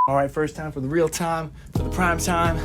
All right, first time for the real time, for the prime time.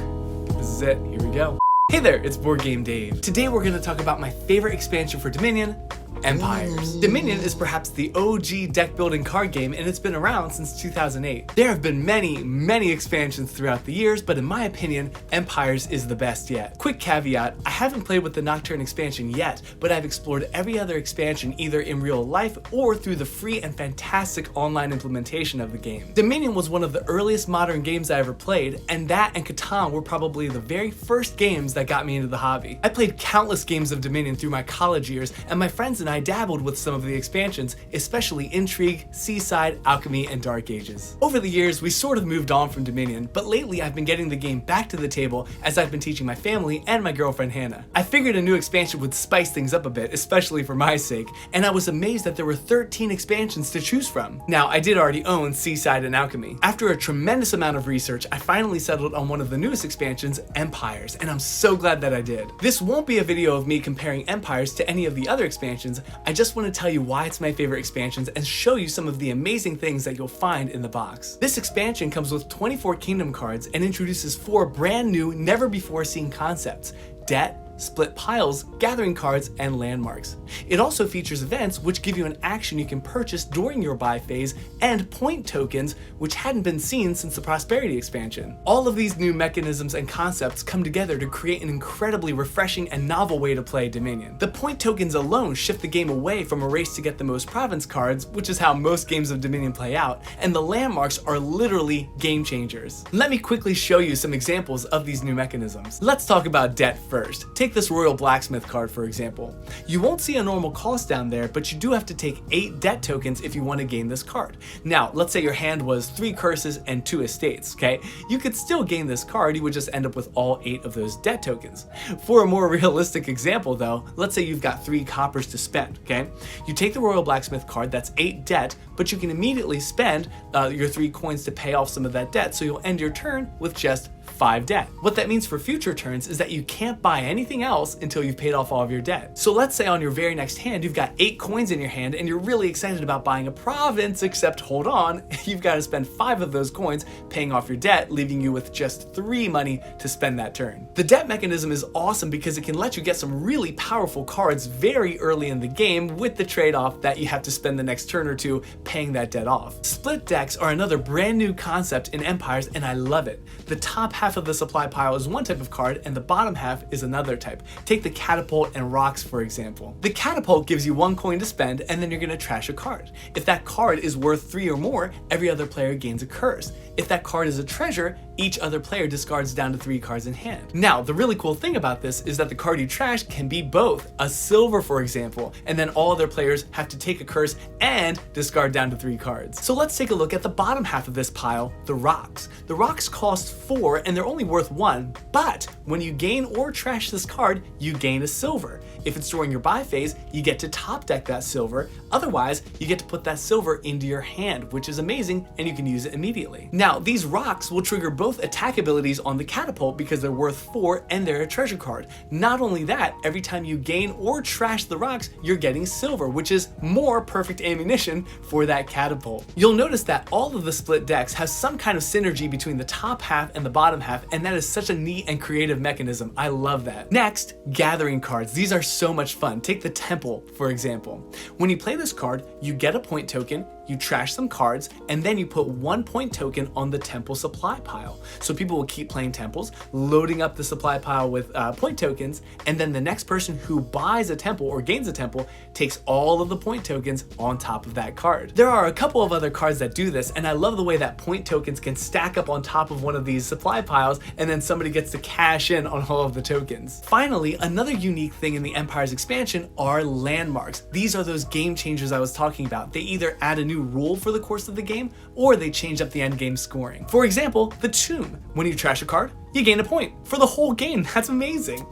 This is it, here we go. Hey there, it's BoardGameDave. Today we're gonna talk about my favorite expansion for Dominion, Empires. Dominion is perhaps the OG deck building card game, and it's been around since 2008. There have been many expansions throughout the years, but in my opinion, Empires is the best yet. Quick caveat, I haven't played with the Nocturne expansion yet, but I've explored every other expansion either in real life or through the free and fantastic online implementation of the game. Dominion was one of the earliest modern games I ever played, and that and Catan were probably the very first games that got me into the hobby. I played countless games of Dominion through my college years, and my friends and I dabbled with some of the expansions, especially Intrigue, Seaside, Alchemy, and Dark Ages. Over the years, we sort of moved on from Dominion, but lately I've been getting the game back to the table as I've been teaching my family and my girlfriend Hannah. I figured a new expansion would spice things up a bit, especially for my sake, and I was amazed that there were 13 expansions to choose from. Now, I did already own Seaside and Alchemy. After a tremendous amount of research, I finally settled on one of the newest expansions, Empires, and I'm so glad that I did. This won't be a video of me comparing Empires to any of the other expansions. I just want to tell you why it's my favorite expansions and show you some of the amazing things that you'll find in the box. This expansion comes with 24 Kingdom cards and introduces 4 brand new, never before seen concepts: debt, split piles, gathering cards, and landmarks. It also features events which give you an action you can purchase during your buy phase, and point tokens which hadn't been seen since the Prosperity expansion. All of these new mechanisms and concepts come together to create an incredibly refreshing and novel way to play Dominion. The point tokens alone shift the game away from a race to get the most province cards, which is how most games of Dominion play out, and the landmarks are literally game changers. Let me quickly show you some examples of these new mechanisms. Let's talk about debt first. Take this Royal Blacksmith card, for example. You won't see a normal cost down there, but you do have to take 8 debt tokens if you want to gain this card. Now, let's say your hand was 3 curses and 2 estates, okay? You could still gain this card, you would just end up with all 8 of those debt tokens. For a more realistic example though, let's say you've got 3 coppers to spend, okay? You take the Royal Blacksmith card, that's 8 debt, but you can immediately spend your 3 coins to pay off some of that debt, so you'll end your turn with just 5 debt. What that means for future turns is that you can't buy anything else until you've paid off all of your debt. So let's say on your very next hand, you've got 8 coins in your hand and you're really excited about buying a province, except hold on, you've got to spend 5 of those coins paying off your debt, leaving you with just 3 money to spend that turn. The debt mechanism is awesome because it can let you get some really powerful cards very early in the game, with the trade-off that you have to spend the next turn or 2 paying that debt off. Split decks are another brand new concept in Empires, and I love it. The top half of the supply pile is one type of card and the bottom half is another type. Take the Catapult and Rocks, for example. The Catapult gives you 1 coin to spend and then you're going to trash a card. If that card is worth 3 or more, every other player gains a curse. If that card is a treasure, each other player discards down to 3 cards in hand. Now, the really cool thing about this is that the card you trash can be both a silver, for example, and then all other players have to take a curse and discard down to 3 cards. So let's take a look at the bottom half of this pile, the Rocks. The Rocks cost 4 and they're only worth 1, but when you gain or trash this card, you gain a silver. If it's during your buy phase, you get to top deck that silver. Otherwise, you get to put that silver into your hand, which is amazing, and you can use it immediately. Now, these Rocks will trigger both attack abilities on the Catapult because they're worth 4 and they're a treasure card. Not only that, every time you gain or trash the Rocks, you're getting silver, which is more perfect ammunition for that Catapult. You'll notice that all of the split decks have some kind of synergy between the top half and the bottom half, and that is such a neat and creative mechanism. I love that. Next, gathering cards. These are so much fun. Take the Temple, for example. When you play this card, you get a point token, you trash some cards, and then you put 1 point token on the Temple supply pile. So people will keep playing Temples, loading up the supply pile with point tokens, and then the next person who buys a Temple or gains a Temple takes all of the point tokens on top of that card. There are a couple of other cards that do this, and I love the way that point tokens can stack up on top of one of these supply piles, and then somebody gets to cash in on all of the tokens. Finally, another unique thing in the Empires expansion are landmarks. These are those game changers I was talking about. They either add a new rule for the course of the game, or they change up the end game scoring. For example, the Tomb. When you trash a card, you gain a point for the whole game. That's amazing.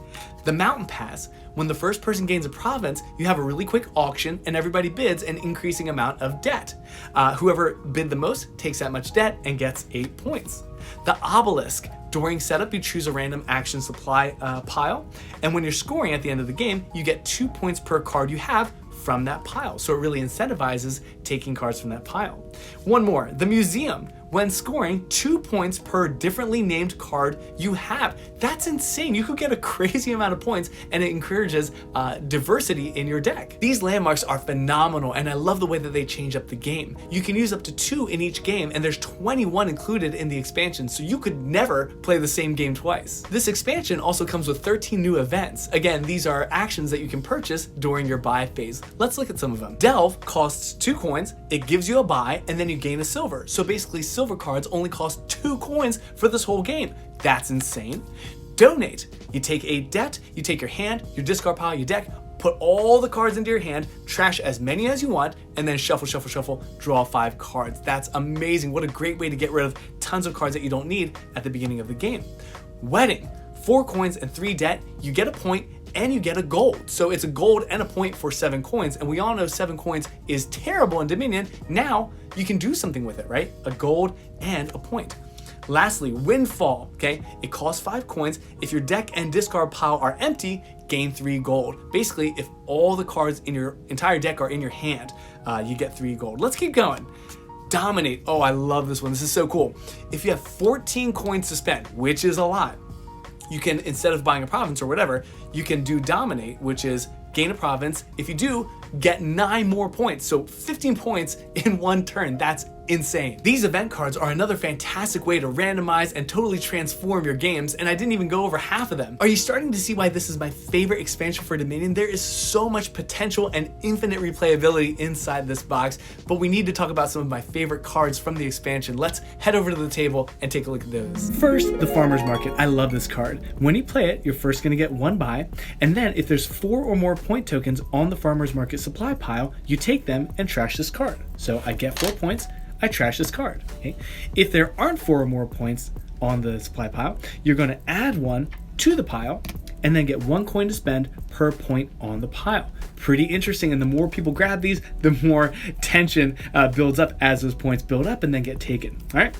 The Mountain Pass. When the first person gains a province, you have a really quick auction and everybody bids an increasing amount of debt. Whoever bid the most takes that much debt and gets 8 points. The Obelisk. During setup, you choose a random action supply pile, and when you're scoring at the end of the game, you get 2 points per card you have from that pile. So it really incentivizes taking cards from that pile. One more, the Museum. when scoring 2 points per differently named card you have. That's insane. You could get a crazy amount of points, and it encourages diversity in your deck. These landmarks are phenomenal, and I love the way that they change up the game. You can use up to 2 in each game, and there's 21 included in the expansion, so you could never play the same game twice. This expansion also comes with 13 new events. Again, these are actions that you can purchase during your buy phase. Let's look at some of them. Delve costs 2 coins, it gives you a buy, and then you gain a silver. So basically silver cards only cost 2 coins for this whole game. That's insane. Donate. You take a debt, you take your hand, your discard pile, your deck, put all the cards into your hand, trash as many as you want, and then shuffle, shuffle, shuffle, draw 5 cards. That's amazing. What a great way to get rid of tons of cards that you don't need at the beginning of the game. Wedding. 4 coins and 3 debt, you get a point and you get a gold. So it's a gold and a point for 7 coins. And we all know 7 coins is terrible in Dominion. Now you can do something with it, right? A gold and a point. Lastly, Windfall, okay? It costs 5 coins. If your deck and discard pile are empty, gain 3 gold. Basically, if all the cards in your entire deck are in your hand, you get 3 gold. Let's keep going. Dominate. Oh, I love this one. This is so cool. If you have 14 coins to spend, which is a lot, you can, instead of buying a province or whatever, you can do Dominate, which is gain a province. If you do, get 9 more points. So 15 points in 1 turn. That's insane. These event cards are another fantastic way to randomize and totally transform your games, and I didn't even go over half of them. Are you starting to see why this is my favorite expansion for Dominion? There is so much potential and infinite replayability inside this box, but we need to talk about some of my favorite cards from the expansion. Let's head over to the table and take a look at those. First, the Farmer's Market. I love this card. When you play it, you're first going to get 1 buy, and then if there's 4 or more point tokens on the Farmer's Market supply pile, you take them and trash this card. So I get 4 points, I trash this card. Okay? If there aren't 4 or more points on the supply pile, you're going to add 1 to the pile and then get 1 coin to spend per point on the pile. Pretty interesting, and the more people grab these, the more tension builds up as those points build up and then get taken. All right.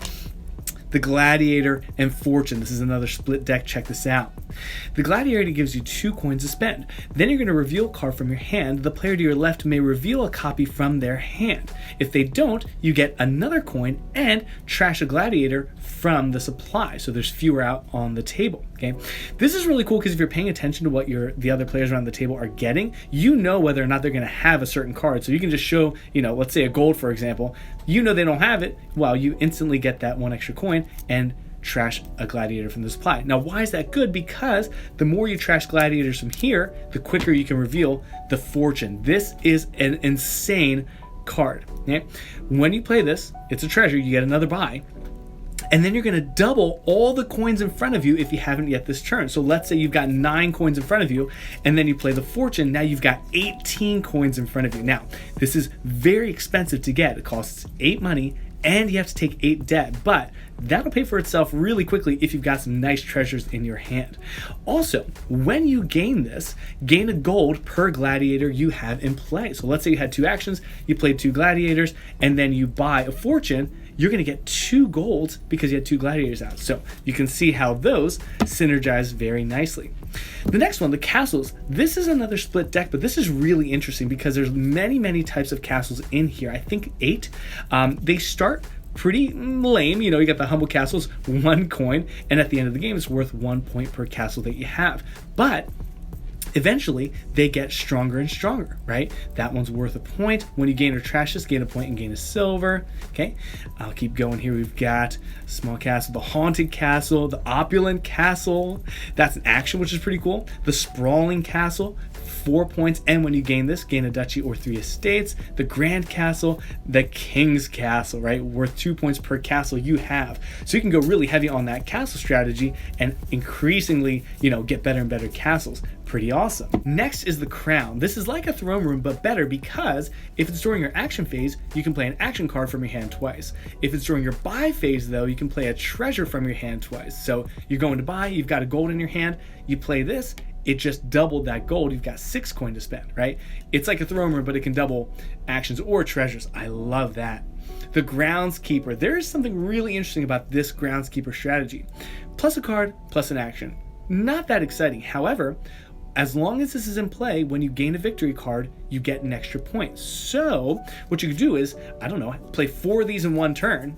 The Gladiator and Fortune. This is another split deck. Check this out. The Gladiator gives you 2 coins to spend. Then you're going to reveal a card from your hand. The player to your left may reveal a copy from their hand. If they don't, you get another coin and trash a Gladiator from the supply. So there's fewer out on the table. Okay, this is really cool because if you're paying attention to what the other players around the table are getting, you know whether or not they're going to have a certain card. So you can just show, let's say a gold, for example. You know they don't have it. Well, you instantly get that 1 extra coin and trash a Gladiator from the supply. Now, why is that good? Because the more you trash Gladiators from here, the quicker you can reveal the Fortune. This is an insane card. Okay? When you play this, it's a treasure. You get another buy. And then you're going to double all the coins in front of you if you haven't yet this turn. So let's say you've got 9 coins in front of you, and then you play the Fortune. Now you've got 18 coins in front of you. Now, this is very expensive to get. It costs 8 money, and you have to take 8 debt. But that'll pay for itself really quickly if you've got some nice treasures in your hand. Also, when you gain this, gain a gold per Gladiator you have in play. So let's say you had 2 actions, you played 2 Gladiators, and then you buy a Fortune. You're going to get 2 golds because you had 2 Gladiators out. So you can see how those synergize very nicely. The next one, the castles. This is another split deck, but this is really interesting because there's many types of castles in here. I think 8. They start pretty lame. You got the humble castles, 1 coin, and at the end of the game, it's worth 1 point per castle that you have. But eventually, they get stronger and stronger, right? That one's worth a point. When you gain or trash this, gain a point and gain a silver. Okay, I'll keep going here. We've got small castle, the haunted castle, the opulent castle. That's an action, which is pretty cool. The sprawling castle, 4 points, and when you gain this, gain a duchy or 3 estates. The grand castle, the king's castle, right? Worth 2 points per castle you have. So you can go really heavy on that castle strategy and increasingly, get better and better castles. Pretty awesome. Next is the crown. This is like a throne room, but better because if it's during your action phase, you can play an action card from your hand twice. If it's during your buy phase, though, you can play a treasure from your hand twice. So you're going to buy, you've got a gold in your hand, you play this, it just doubled that gold. You've got 6 coin to spend, right? It's like a throne room, but it can double actions or treasures. I love that. The groundskeeper. There is something really interesting about this groundskeeper strategy. Plus a card, plus an action. Not that exciting. However, as long as this is in play, when you gain a victory card, you get an extra point. So what you could do is, play 4 of these in 1 turn,